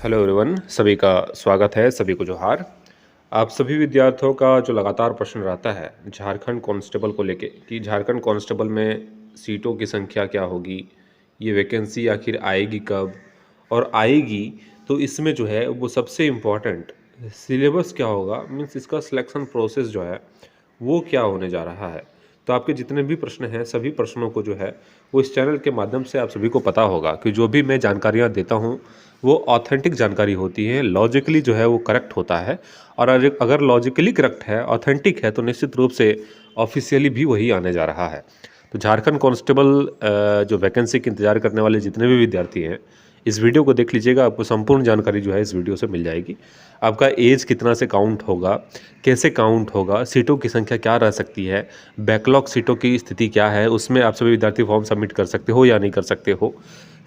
Hello everyone, सभी का स्वागत है, सभी को जोहार। आप सभी विद्यार्थियों का जो लगातार प्रश्न रहता है झारखंड कांस्टेबल को लेके कि झारखंड कांस्टेबल में सीटों की संख्या क्या होगी, ये वैकेंसी आखिर आएगी कब और आएगी तो इसमें जो है वो सबसे इम्पोर्टेंट सिलेबस क्या होगा, मीन्स इसका सिलेक्शन प्रोसेस जो है वो क्या होने जा रहा है। तो आपके जितने भी प्रश्न हैं सभी प्रश्नों को जो है वो इस चैनल के माध्यम से आप सभी को पता होगा कि जो भी मैं जानकारियाँ देता हूँ वो ऑथेंटिक जानकारी होती है, लॉजिकली जो है वो करेक्ट होता है। और अगर लॉजिकली करेक्ट है, ऑथेंटिक है, तो निश्चित रूप से ऑफिशियली भी वही आने जा रहा है। तो झारखंड कांस्टेबल जो वैकेंसी की इंतजार करने वाले जितने भी विद्यार्थी हैं इस वीडियो को देख लीजिएगा, आपको संपूर्ण जानकारी जो है इस वीडियो से मिल जाएगी। आपका एज कितना से काउंट होगा, कैसे काउंट होगा, सीटों की संख्या क्या रह सकती है, बैकलॉग सीटों की स्थिति क्या है, उसमें आप सभी विद्यार्थी फॉर्म सबमिट कर सकते हो या नहीं कर सकते हो,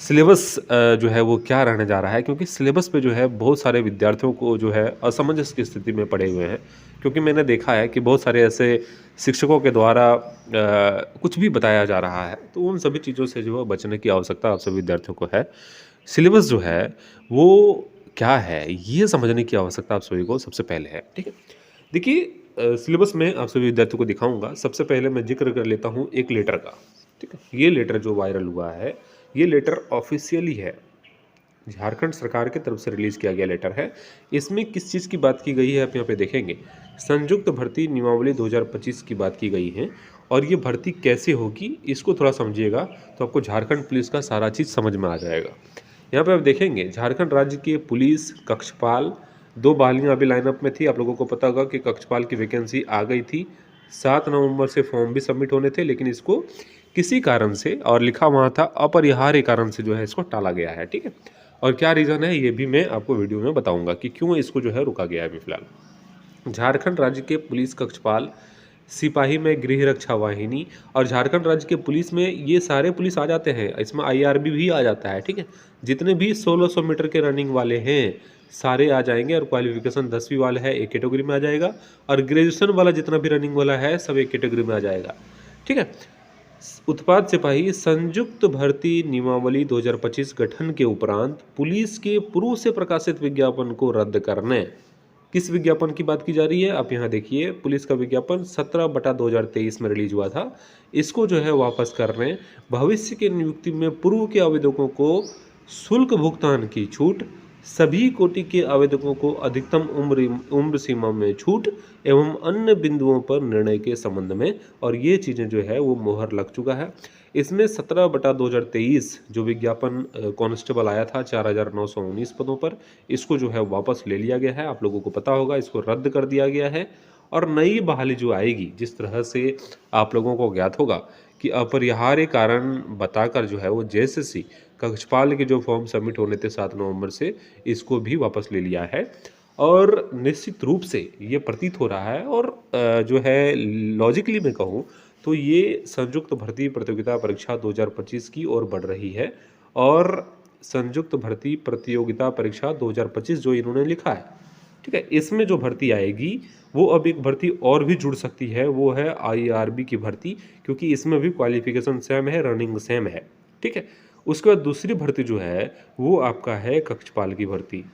सिलेबस जो है वो क्या रहने जा रहा है, क्योंकि सिलेबस पे जो है बहुत सारे विद्यार्थियों को जो है असमंजस की स्थिति में पड़े हुए हैं। क्योंकि मैंने देखा है कि बहुत सारे ऐसे शिक्षकों के द्वारा कुछ भी बताया जा रहा है, तो उन सभी चीज़ों से जो है बचने की आवश्यकता आप सभी विद्यार्थियों को है। सिलेबस जो है वो क्या है ये समझने की आवश्यकता आप सभी को सबसे पहले है। ठीक है, देखिए सिलेबस में आप सभी विद्यार्थियों को दिखाऊंगा। सबसे पहले मैं जिक्र कर लेता हूँ एक लेटर का। ठीक है, ये लेटर जो वायरल हुआ है ये लेटर ऑफिशियली है, झारखंड सरकार की तरफ से रिलीज किया गया लेटर है। इसमें किस चीज़ की बात की गई है आप यहाँ पे देखेंगे, संयुक्त भर्ती नियमावली 2025 की बात की गई है। और ये भर्ती कैसे होगी इसको थोड़ा समझिएगा तो आपको झारखंड पुलिस का सारा चीज़ समझ में आ जाएगा। यहाँ पे आप देखेंगे झारखंड राज्य के पुलिस कक्षपाल दो बहालियाँ अभी लाइनअप में थी। आप लोगों को पता होगा कि कक्षपाल की वैकेंसी आ गई थी, 7 नवंबर से फॉर्म भी सबमिट होने थे, लेकिन इसको किसी कारण से, और लिखा वहाँ था अपरिहार्य कारण से, जो है इसको टाला गया है। ठीक है, और क्या रीज़न है ये भी मैं आपको वीडियो में बताऊंगा कि क्यों इसको जो है रुका गया है अभी फिलहाल। झारखंड राज्य के पुलिस कक्षपाल, सिपाही में गृह रक्षा वाहिनी, और झारखंड राज्य के पुलिस में ये सारे पुलिस आ जाते हैं, इसमें आईआरबी भी आ जाता है। ठीक है, जितने भी 1600 मीटर के रनिंग वाले हैं सारे आ जाएंगे, और क्वालिफिकेशन 10वीं वाला है एक कैटेगरी में आ जाएगा, और ग्रेजुएशन वाला जितना भी रनिंग वाला है सब एक कैटेगरी में आ जाएगा। ठीक है, उत्पाद सिपाही संयुक्त भर्ती नियमावली 2025 गठन के उपरांत पुलिस के पूर्व से प्रकाशित विज्ञापन को रद्द करने। किस विज्ञापन की बात की जा रही है आप यहाँ देखिए, पुलिस का विज्ञापन 17/2023 में रिलीज हुआ था, इसको जो है वापस करने, भविष्य की नियुक्ति में पूर्व के आवेदकों को शुल्क भुगतान की छूट, सभी कोटि के आवेदकों को अधिकतम उम्र सीमा में छूट एवं अन्य बिंदुओं पर निर्णय के संबंध में, और ये चीज़ें जो है वो मोहर लग चुका है। इसमें 17/2023 जो विज्ञापन कांस्टेबल आया था 4919 पदों पर, इसको जो है वापस ले लिया गया है। आप लोगों को पता होगा इसको रद्द कर दिया गया है। और नई बहाली जो आएगी, जिस तरह से आप लोगों को ज्ञात होगा कि अपरिहार्य कारण बताकर जो है वो जेएसएससी कक्षपाल के जो फॉर्म सबमिट होने थे 7 नवंबर से, इसको भी वापस ले लिया है। और निश्चित रूप से ये प्रतीत हो रहा है, और जो है लॉजिकली मैं कहूँ तो ये संयुक्त भर्ती प्रतियोगिता परीक्षा 2025 की ओर बढ़ रही है। और संयुक्त भर्ती प्रतियोगिता परीक्षा 2025 जो इन्होंने लिखा है, ठीक है, इसमें जो भर्ती आएगी वो अब एक भर्ती और भी जुड़ सकती है, वो है आईआरबी की भर्ती, क्योंकि इसमें भी क्वालिफिकेशन सेम है, रनिंग सेम है। ठीक है, उसके बाद दूसरी भर्ती जो है वो आपका है कक्षपाल की भर्ती,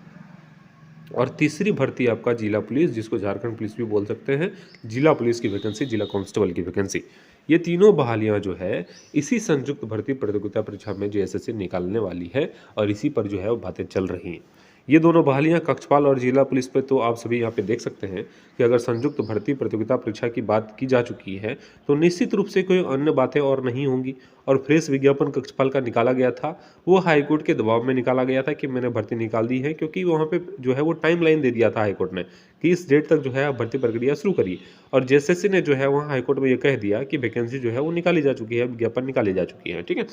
और तीसरी भर्ती आपका जिला पुलिस, जिसको झारखंड पुलिस भी बोल सकते हैं, जिला पुलिस की वैकेंसी, जिला कांस्टेबल की वैकेंसी। ये तीनों बहालियां जो है इसी संयुक्त भर्ती प्रतियोगिता परीक्षा में जेएसएससी निकालने वाली है, और इसी पर जो है वो बातें चल रही हैं। ये दोनों बहालियां कक्षपाल और जिला पुलिस पे तो आप सभी यहाँ पे देख सकते हैं कि अगर संयुक्त भर्ती प्रतियोगिता परीक्षा की बात की जा चुकी है तो निश्चित रूप से कोई अन्य बातें और नहीं होंगी। और फ्रेश विज्ञापन कक्षपाल का निकाला गया था, वो हाईकोर्ट के दबाव में निकाला गया था कि मैंने भर्ती निकाल दी है, क्योंकि वहाँ पे जो है वो टाइमलाइन दे दिया था हाईकोर्ट ने कि इस डेट तक जो है आप भर्ती प्रक्रिया शुरू करिए। और जेएसएससी ने जो है वहाँ हाईकोर्ट में ये कह दिया कि वैकेंसी जो है वो निकाली जा चुकी है, विज्ञापन निकाली जा चुकी है। ठीक है,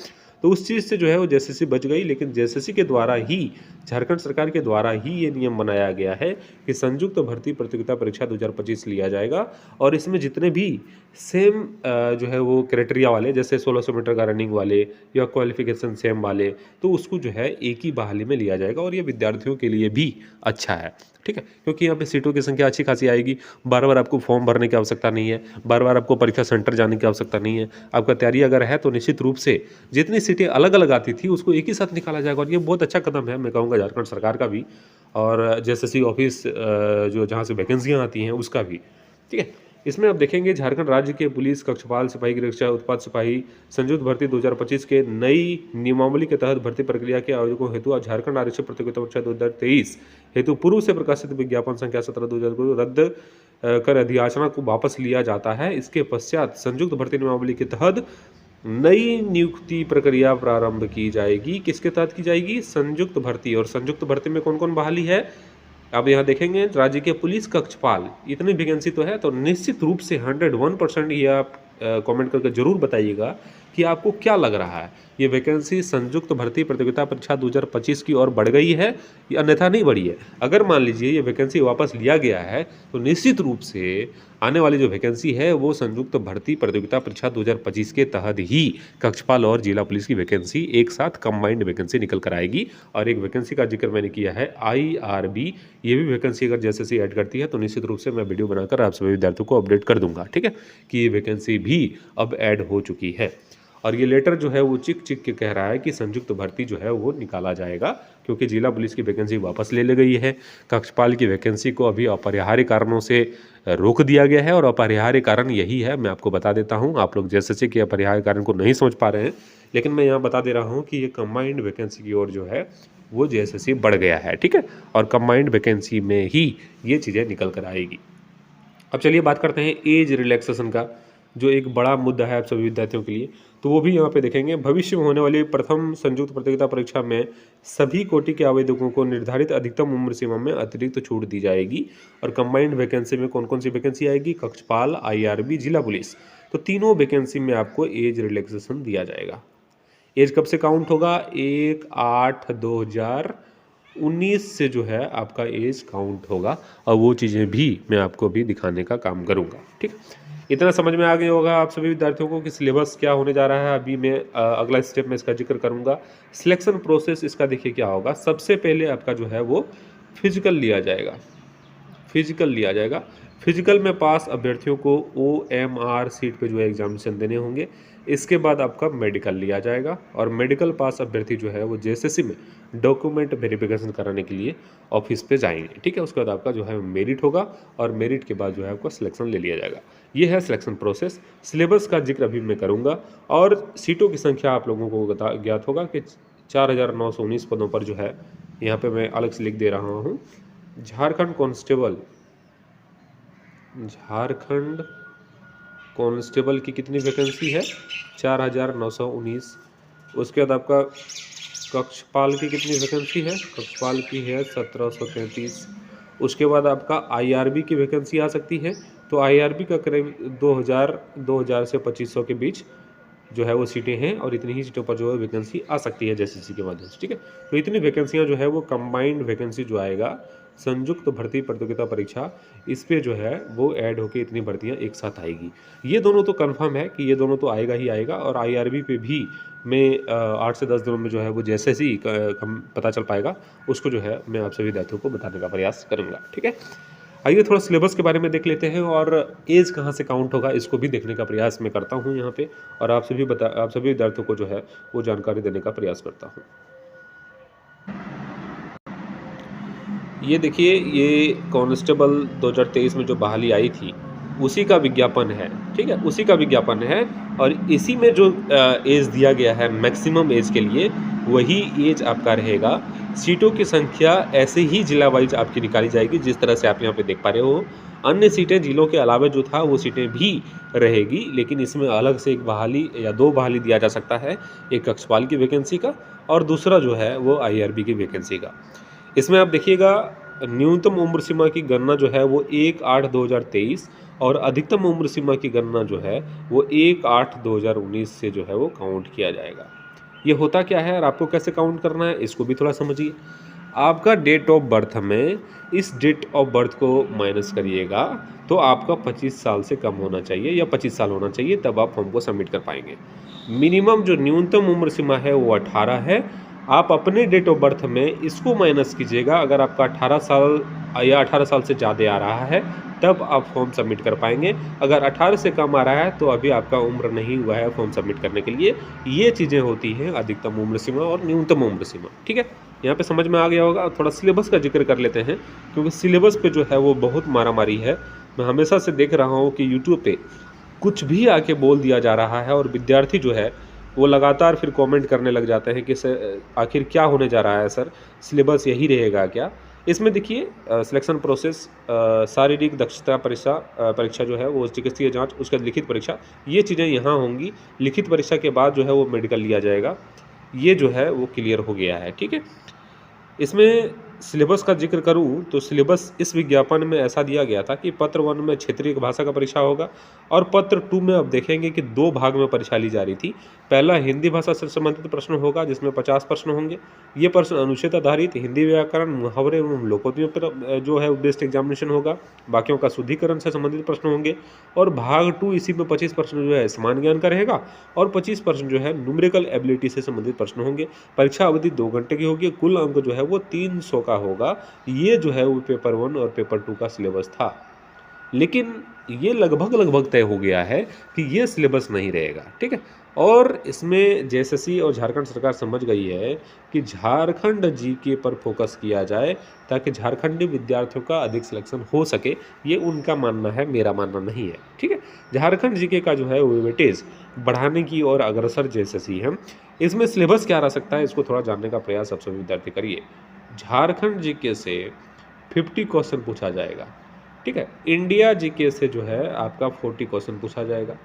तो उस चीज़ से जो है वो जेएसएससी बच गई, लेकिन जेएसएससी के द्वारा ही, झारखंड सरकार के द्वारा ही ये नियम बनाया गया है कि संयुक्त भर्ती प्रतियोगिता परीक्षा 2025 लिया जाएगा। और इसमें जितने भी सेम जो है वो क्राइटेरिया वाले, जैसे 1600 मीटर जगह रनिंग वाले या क्वालिफिकेशन सेम वाले, तो उसको जो है एक ही बहाली में लिया जाएगा और ये विद्यार्थियों के लिए भी अच्छा है, ठीक है, क्योंकि यहाँ पे सीटों की संख्या अच्छी खासी आएगी। बार बार आपको फॉर्म भरने की आवश्यकता नहीं है, बार बार आपको परीक्षा सेंटर जाने की आवश्यकता नहीं है। आपका तैयारी अगर है तो निश्चित रूप से जितनी सीटें अलग अलग आती थी उसको एक ही साथ निकाला जाएगा और ये बहुत अच्छा कदम है, मैं कहूँगा झारखंड सरकार का भी और जेएसएससी ऑफिस जो जहाँ से वैकेंसियाँ आती हैं उसका भी, ठीक है। इसमें आप देखेंगे झारखंड राज्य के पुलिस, कक्षपाल, सिपाही गृहरक्षा, उत्पाद सिपाही संयुक्त भर्ती 2025 के नई नियमावली के तहत भर्ती प्रक्रिया के आयोजकों हेतु आज झारखंड आरक्षक प्रतियोगिता परीक्षा 2023 हेतु पूर्व से प्रकाशित विज्ञापन संख्या 17/2000 को रद्द कर अधियाचना को वापस लिया जाता है। इसके पश्चात संयुक्त भर्ती नियमावली के तहत नई नियुक्ति प्रक्रिया प्रारंभ की जाएगी। किसके तहत की जाएगी? संयुक्त भर्ती। और संयुक्त भर्ती में कौन कौन बहाली है अब यहाँ देखेंगे, राज्य के पुलिस कक्षपाल, इतनी वैकेंसी तो है, तो निश्चित रूप से 101% ये आप कमेंट करके जरूर बताइएगा कि आपको क्या लग रहा है, ये वैकेंसी संयुक्त भर्ती प्रतियोगिता परीक्षा 2025 की ओर बढ़ गई है या अन्यथा नहीं बढ़ी है। अगर मान लीजिए ये वैकेंसी वापस लिया गया है तो निश्चित रूप से आने वाली जो वैकेंसी है वो संयुक्त भर्ती प्रतियोगिता परीक्षा 2025 के तहत ही कक्षपाल और जिला पुलिस की वैकेंसी एक साथ कंबाइंड वैकेंसी निकल कर आएगी। और एक वैकेंसी का जिक्र मैंने किया है IRB, ये भी वैकेंसी अगर जैसे ऐड करती है तो निश्चित रूप से मैं वीडियो बनाकर आप सभी विद्यार्थियों को अपडेट कर दूंगा, ठीक है, कि ये वैकेंसी भी अब ऐड हो चुकी है। और ये लेटर जो है वो चिक चिक के कह रहा है कि संयुक्त भर्ती जो है वो निकाला जाएगा, क्योंकि जिला पुलिस की वैकेंसी वापस ले ली गई है। कक्षपाल की वैकेंसी को अभी अपरिहार्य कारणों से रोक दिया गया है और अपरिहार्य कारण यही है, मैं आपको बता देता हूँ। आप लोग जैसे कि अपरिहार्य कारण को नहीं समझ पा रहे हैं, लेकिन मैं यहाँ बता दे रहा हूँ कि ये कंबाइंड वैकेंसी की ओर जो है वो जैसे बढ़ गया है, ठीक है, और कंबाइंड वैकेंसी में ही ये चीज़ें निकल कर आएगी। अब चलिए बात करते हैं एज रिलैक्सेशन का, जो एक बड़ा मुद्दा है आप सभी विद्यार्थियों के लिए। तो वो भी यहाँ पे देखेंगे, भविष्य में होने वाली प्रथम संयुक्त प्रतियोगिता परीक्षा में सभी कोटि के आवेदकों को निर्धारित अधिकतम उम्र सीमा में अतिरिक्त छूट दी जाएगी। और कंबाइंड वैकेंसी में कौन कौन सी वैकेंसी आएगी? कक्षपाल, IRB, जिला पुलिस, तो तीनों वैकेंसी में आपको एज रिलैक्सेशन दिया जाएगा। एज कब से काउंट होगा? 1/8/2019 से जो है आपका एज काउंट होगा, और वो चीज़ें भी मैं आपको भी दिखाने का काम करूँगा, ठीक। इतना समझ में आ गया होगा आप सभी विद्यार्थियों को कि सिलेबस क्या होने जा रहा है। अभी मैं अगला स्टेप में इसका जिक्र करूँगा। सिलेक्शन प्रोसेस इसका देखिए क्या होगा। सबसे पहले आपका जो है वो फिजिकल लिया जाएगा, फिजिकल में पास अभ्यर्थियों को OMR सीट पे जो है एग्जामिनेशन देने होंगे। इसके बाद आपका मेडिकल लिया जाएगा, और मेडिकल पास अभ्यर्थी जो है वो JSSC में डॉक्यूमेंट वेरिफिकेशन कराने के लिए ऑफिस पे जाएंगे, ठीक है। उसके बाद आपका जो है मेरिट होगा, और मेरिट के बाद जो है आपका सिलेक्शन ले लिया जाएगा। ये है सिलेक्शन प्रोसेस। सिलेबस का जिक्र अभी मैं करूँगा, और सीटों की संख्या आप लोगों को ज्ञात होगा कि 4919 पदों पर जो है, यहाँ पर मैं अलग से लिख दे रहा हूँ, झारखंड कांस्टेबल की कितनी वैकेंसी है? 4919। उसके बाद आपका कक्षपाल की कितनी वैकेंसी है? कक्षपाल की है 1733। उसके बाद आपका IRB की वैकेंसी आ सकती है, तो IRB का करीब 2000 से 2500 के बीच जो है वो सीटें हैं, और इतनी ही सीटों पर जो है वैकेंसी आ सकती है JSSC के माध्यम से, ठीक है। तो इतनी वैकेंसियां जो है वो कंबाइंड वैकेंसी जो आएगा संयुक्त भर्ती प्रतियोगिता परीक्षा, इस पे जो है वो ऐड होके इतनी भर्तियां एक साथ आएगी। ये दोनों तो कंफर्म है कि ये दोनों तो आएगा ही आएगा, और IRB पे भी मैं 8 से 10 दिनों में जो है वो जैसे ही पता चल पाएगा उसको जो है मैं आप सभी विद्यार्थियों को बताने का प्रयास करूँगा, ठीक है। आइए थोड़ा सिलेबस के बारे में देख लेते हैं, और एज कहाँ से काउंट होगा इसको भी देखने का प्रयास मैं करता हूँ यहाँ पे, और आप सभी विद्यार्थियों को जो है वो जानकारी देने का प्रयास करता हूँ। ये देखिए, ये कांस्टेबल 2023 में जो बहाली आई थी उसी का विज्ञापन है, ठीक है, उसी का विज्ञापन है। और इसी में जो एज दिया गया है मैक्सिमम एज के लिए, वही एज आपका रहेगा। सीटों की संख्या ऐसे ही जिला वाइज आपकी निकाली जाएगी, जिस तरह से आप यहाँ पे देख पा रहे हो। अन्य सीटें जिलों के अलावा जो था वो सीटें भी रहेगी, लेकिन इसमें अलग से एक बहाली या 2 बहाली दिया जा सकता है, एक कक्षपाल की वैकेंसी का और दूसरा जो है वो IRB की वैकेंसी का। इसमें आप देखिएगा, न्यूनतम उम्र सीमा की गणना जो है वो 1/8/2023, और अधिकतम उम्र सीमा की गणना जो है वो 1/8/2019 से जो है वो काउंट किया जाएगा। ये होता क्या है और आपको कैसे काउंट करना है इसको भी थोड़ा समझिए। आपका डेट ऑफ बर्थ में इस डेट ऑफ बर्थ को माइनस करिएगा तो आपका 25 साल से कम होना चाहिए या 25 साल होना चाहिए, तब आप फॉर्म को सबमिट कर पाएंगे। मिनिमम जो न्यूनतम उम्र सीमा है वो 18 है। आप अपने डेट ऑफ बर्थ में इसको माइनस कीजिएगा, अगर आपका 18 साल या 18 साल से ज़्यादा आ रहा है तब आप फॉर्म सबमिट कर पाएंगे। अगर 18 से कम आ रहा है तो अभी आपका उम्र नहीं हुआ है फॉर्म सबमिट करने के लिए। ये चीज़ें होती हैं अधिकतम उम्र सीमा और न्यूनतम उम्र सीमा। ठीक है, यहाँ पे समझ में आ गया होगा। थोड़ा सिलेबस का जिक्र कर लेते हैं, क्योंकि सिलेबस पे जो है वो बहुत मारामारी है। मैं हमेशा से देख रहा हूँ कि यूट्यूब पे कुछ भी आके बोल दिया जा रहा है और विद्यार्थी जो है वो लगातार फिर कमेंट करने लग जाते हैं कि सर आखिर क्या होने जा रहा है, सर सिलेबस यही रहेगा क्या। इसमें देखिए सिलेक्शन प्रोसेस, शारीरिक दक्षता परीक्षा जो है वो चिकित्सीय जांच, उसके बाद लिखित परीक्षा, ये चीज़ें यहाँ होंगी। लिखित परीक्षा के बाद जो है वो मेडिकल लिया जाएगा। ये जो है वो क्लियर हो गया है। ठीक है, इसमें सिलेबस का जिक्र करूं तो सिलेबस इस विज्ञापन में ऐसा दिया गया था कि पत्र 1 में क्षेत्रीय भाषा का परीक्षा होगा और पत्र 2 में अब देखेंगे कि 2 भाग में परीक्षा ली जा रही थी। पहला हिंदी भाषा से संबंधित प्रश्न होगा जिसमें 50 प्रश्न होंगे। ये प्रश्न अनुच्छेद आधारित हिंदी व्याकरण, मुहावरे एवं लोकोक्ति पर जो है बेस्ड एग्जामिनेशन होगा। बाकियों का शुद्धिकरण से संबंधित प्रश्न होंगे। और भाग 2 इसी में 25 प्रश्न जो है समान ज्ञान का रहेगा और 25 प्रश्न जो है न्यूमेरिकल एबिलिटी से संबंधित प्रश्न होंगे। परीक्षा अवधि 2 घंटे की होगी। कुल अंक जो है वो 300 का होगा। ये जो है वो पेपर 1 और पेपर 2 का सिलेबस था, लेकिन ये लगभग तय हो गया है कि ये सिलेबस नहीं रहेगा। ठीक है, और इसमें जेएसएससी और झारखंड सरकार समझ गई है कि झारखंड जीके पर फोकस किया जाए ताकि झारखंडी विद्यार्थियों का अधिक सिलेक्शन हो सके। ये उनका मानना है, मेरा मानना नहीं है। ठीक है, झारखंड जीके का जो है वो वेटेज बढ़ाने की और अग्रसर जेएसएससी है। इसमें सिलेबस क्या रह सकता है, इसको थोड़ा जानने का प्रयास आप सभी विद्यार्थी करिए। झारखंड जीके से 50 क्वेश्चन पूछा जाएगा। ठीक है, इंडिया जीके से जो है आपका 40 क्वेश्चन पूछा जाएगा।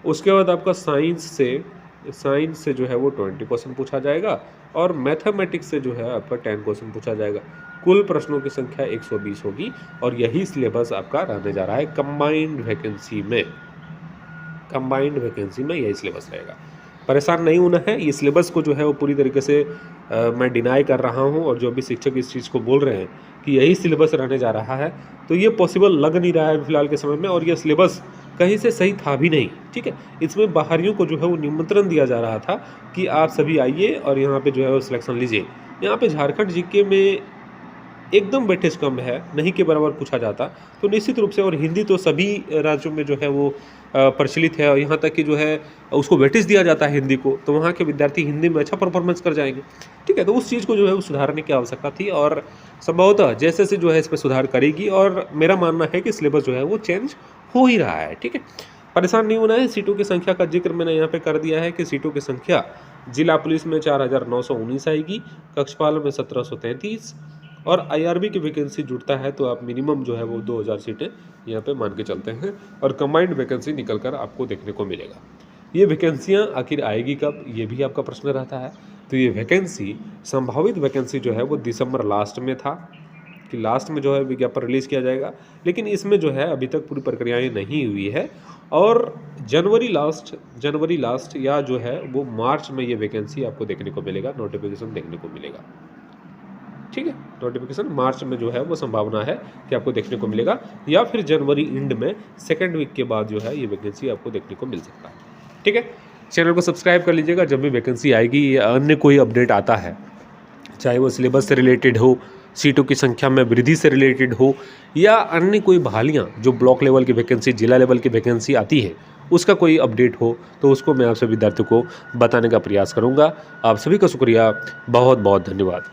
उसके बाद आपका साइंस से जो है वो 20 क्वेश्चन पूछा जाएगा और मैथमेटिक्स से जो है आपका 10 क्वेश्चन पूछा जाएगा। कुल प्रश्नों की संख्या 120 होगी और यही सिलेबस आपका रहने जा रहा है कंबाइंड वैकेंसी में यही सिलेबस रहेगा। परेशान नहीं होना है। ये सिलेबस को जो है वो पूरी तरीके से मैं डिनाई कर रहा हूँ और जो भी शिक्षक इस चीज़ को बोल रहे हैं कि यही सिलेबस रहने जा रहा है, तो ये पॉसिबल लग नहीं रहा है फिलहाल के समय में। और ये सिलेबस कहीं से सही था भी नहीं। ठीक है, इसमें बाहरियों को जो है वो निमंत्रण दिया जा रहा था कि आप सभी आइए और यहाँ पे जो है वो सिलेक्शन लीजिए। यहाँ पे झारखंड जीके में एकदम वेटेज कम है, नहीं के बराबर पूछा जाता तो निश्चित रूप से। और हिंदी तो सभी राज्यों में जो है वो प्रचलित है और यहाँ तक कि जो है उसको वेटेज दिया जाता है हिंदी को, तो वहाँ के विद्यार्थी हिंदी में अच्छा परफॉर्मेंस कर जाएंगे। ठीक है, तो उस चीज़ को जो है वो सुधारने की आवश्यकता थी और संभवतः जैसे जो है इस पर सुधार करेगी। और मेरा मानना है कि सिलेबस जो है वो चेंज हो ही रहा है। ठीक है, परेशान नहीं होना है। सीटों की संख्या का जिक्र मैंने यहाँ पे कर दिया है कि सीटों की संख्या जिला पुलिस में 4919 आएगी, कक्षपाल में 1733 और आईआरबी की वैकेंसी जुड़ता है तो आप मिनिमम जो है वो 2000 सीटें यहाँ पे मान के चलते हैं और कंबाइंड वैकेंसी निकल कर आपको देखने को मिलेगा। ये वैकेंसियाँ आखिर आएगी कब, ये भी आपका प्रश्न रहता है। तो ये वैकेंसी, संभावित वैकेंसी जो है वो दिसंबर लास्ट में था कि लास्ट में जो है विज्ञापन रिलीज़ किया जाएगा, लेकिन इसमें जो है अभी तक पूरी प्रक्रियाएँ नहीं हुई है और जनवरी लास्ट या जो है वो मार्च में ये वैकेंसी आपको देखने को मिलेगा, नोटिफिकेशन देखने को मिलेगा। ठीक है, नोटिफिकेशन मार्च में जो है वो संभावना है कि आपको देखने को मिलेगा या फिर जनवरी एंड में 2nd वीक के बाद जो है ये वैकेंसी आपको देखने को मिल सकता है। ठीक है, चैनल को सब्सक्राइब कर लीजिएगा। जब भी वैकेंसी आएगी या अन्य कोई अपडेट आता है, चाहे वो सिलेबस से रिलेटेड हो, सीटों की संख्या में वृद्धि से रिलेटेड हो या अन्य कोई बहालियाँ जो ब्लॉक लेवल की वैकेंसी, जिला लेवल की वैकेंसी आती है, उसका कोई अपडेट हो तो उसको मैं आप सभी विद्यार्थियों को बताने का प्रयास करूँगा। आप सभी का शुक्रिया, बहुत बहुत धन्यवाद।